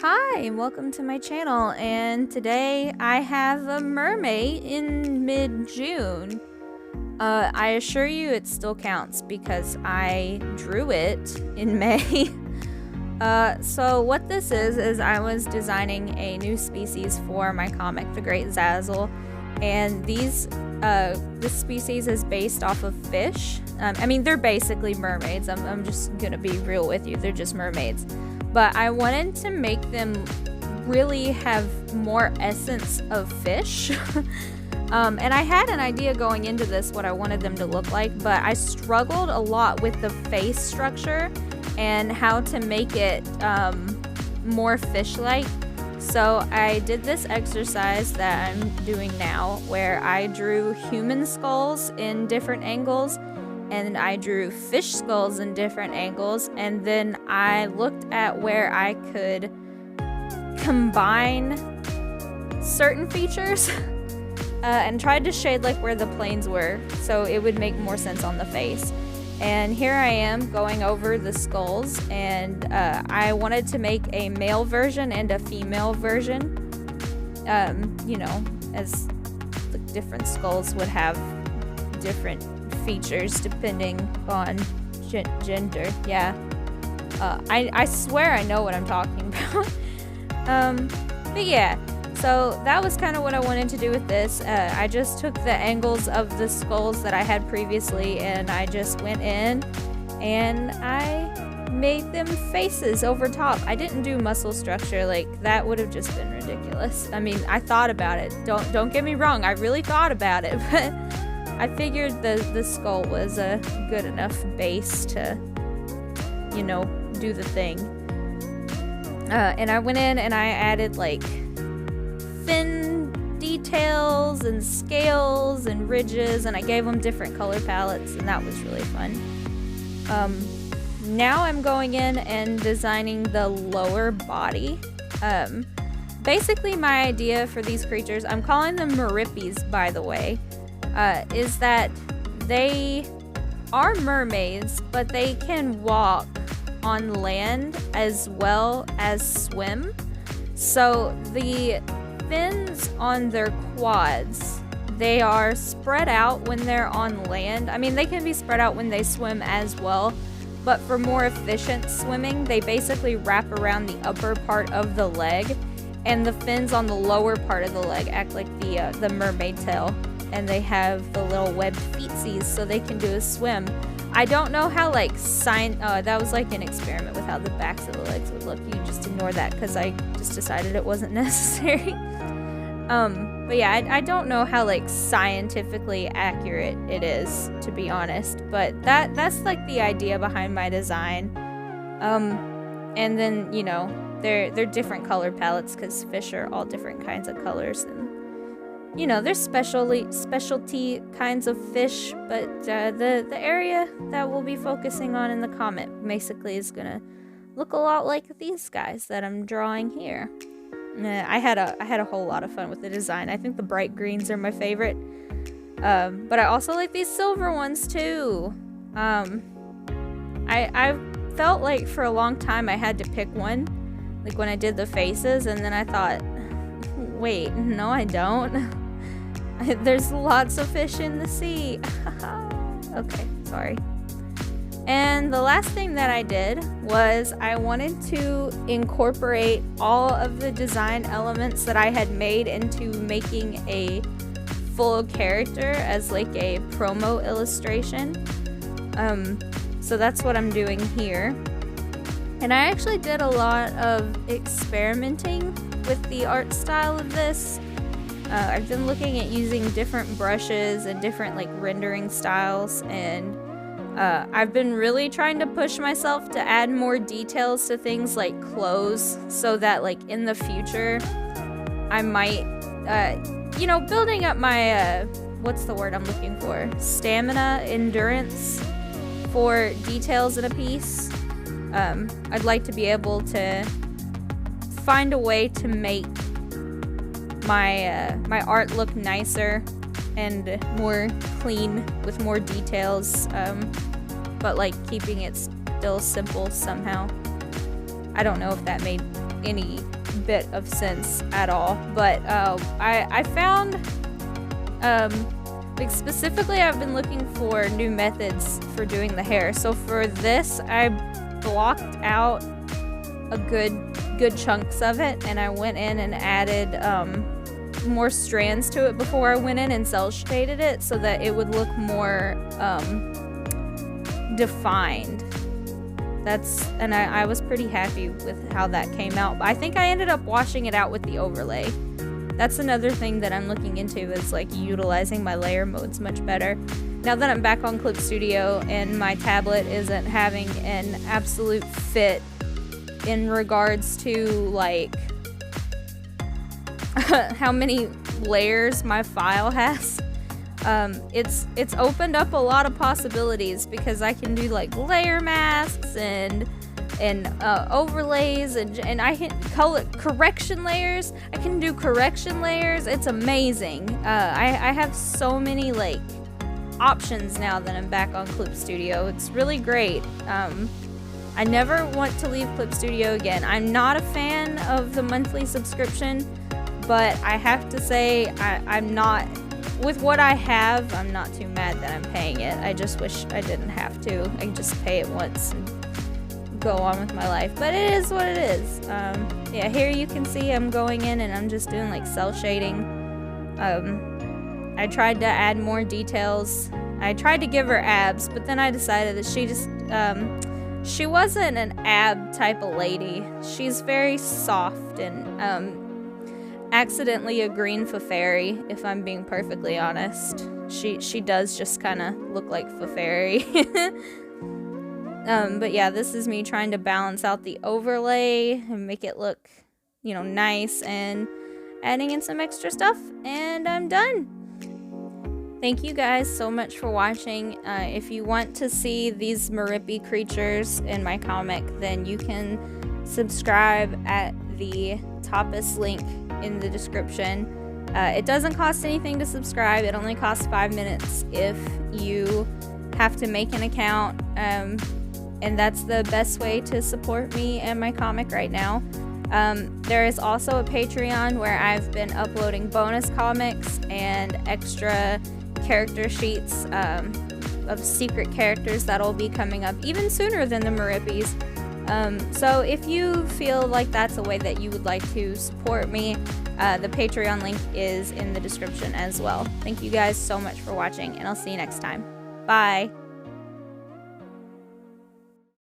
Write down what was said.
Hi, and welcome to my channel, and today I have a mermaid in mid-June. I assure you it still counts because I drew it in May. So what this is I was designing a new species for my comic, The Great Zazzle, and this species is based off of fish. I mean, they're basically mermaids. I'm just gonna be real with you, they're just mermaids. But I wanted to make them really have more essence of fish. And I had an idea going into this what I wanted them to look like, but I struggled a lot with the face structure and how to make it more fish-like. So I did this exercise that I'm doing now where I drew human skulls in different angles and I drew fish skulls in different angles, and then I looked at where I could combine certain features and tried to shade like where the planes were so it would make more sense on the face. And here I am going over the skulls, and I wanted to make a male version and a female version, you know, as the different skulls would have different features depending on gender. Yeah, I swear I know what I'm talking about. But yeah, so that was kind of what I wanted to do with this. I just took the angles of the skulls that I had previously and I just went in and I made them faces over top. I didn't do muscle structure, like that would have just been ridiculous. I mean, I thought about it, don't get me wrong, I really thought about it, but I figured the skull was a good enough base to, you know, do the thing. And I went in and I added like fin details and scales and ridges, and I gave them different color palettes, and that was really fun. Now I'm going in and designing the lower body. Basically my idea for these creatures, I'm calling them Merippies by the way, is that they are mermaids, but they can walk on land as well as swim. So the fins on their quads, they are spread out when they're on land. I mean, they can be spread out when they swim as well, but for more efficient swimming, they basically wrap around the upper part of the leg, and the fins on the lower part of the leg act like the mermaid tail. And they have the little webbed feetsies so they can do a swim. I don't know how like that was like an experiment with how the backs of the legs would look. You just ignore that because I just decided it wasn't necessary. But yeah, I don't know how like scientifically accurate it is, to be honest, but that's like the idea behind my design. And then, you know, they're different color palettes because fish are all different kinds of colors, and you know, there's specialty kinds of fish, but the area that we'll be focusing on in the comic basically is gonna look a lot like these guys that I'm drawing here. I had a whole lot of fun with the design. I think the bright greens are my favorite, but I also like these silver ones too. I felt like for a long time I had to pick one, like when I did the faces, and then I thought, wait, no I don't. There's lots of fish in the sea. Okay, sorry. And the last thing that I did was I wanted to incorporate all of the design elements that I had made into making a full character as like a promo illustration. So that's what I'm doing here. And I actually did a lot of experimenting with the art style of this. I've been looking at using different brushes and different like rendering styles, and I've been really trying to push myself to add more details to things like clothes so that like in the future I might, you know, building up my, what's the word I'm looking for? Stamina, endurance for details in a piece. I'd like to be able to find a way to make my art look nicer and more clean with more details, but like keeping it still simple somehow. I don't know if that made any bit of sense at all. But I found, like specifically, I've been looking for new methods for doing the hair. So for this, I blocked out a good chunks of it, and I went in and added more strands to it before I went in and cell shaded it so that it would look more defined. And I was pretty happy with how that came out. But I think I ended up washing it out with the overlay. That's another thing that I'm looking into, is like utilizing my layer modes much better. Now that I'm back on Clip Studio and my tablet isn't having an absolute fit in regards to like how many layers my file has, it's opened up a lot of possibilities, because I can do like layer masks and overlays, and I can call it correction layers. I can do correction layers. It's amazing. I have so many like options now that I'm back on Clip Studio. It's really great. I never want to leave Clip Studio again. I'm not a fan of the monthly subscription, but I have to say I'm not, with what I have, I'm not too mad that I'm paying it. I just wish I didn't have to. I can just pay it once and go on with my life, but it is what it is. Yeah, here you can see I'm going in and I'm just doing like cell shading. I tried to add more details. I tried to give her abs, but then I decided that she just she wasn't an ab type of lady. She's very soft and accidentally a green fairy, if I'm being perfectly honest. She does just kind of look like fairy. But yeah, this is me trying to balance out the overlay and make it look, you know, nice, and adding in some extra stuff, and I'm done. Thank you guys so much for watching. If you want to see these Mermay creatures in my comic, then you can subscribe at the toppest link in the description. It doesn't cost anything to subscribe. It only costs 5 minutes if you have to make an account, and that's the best way to support me and my comic right now. There is also a Patreon where I've been uploading bonus comics and extra character sheets of secret characters that'll be coming up even sooner than the Mermays. So if you feel like that's a way that you would like to support me, the Patreon link is in the description as well. Thank you guys so much for watching, and I'll see you next time. Bye!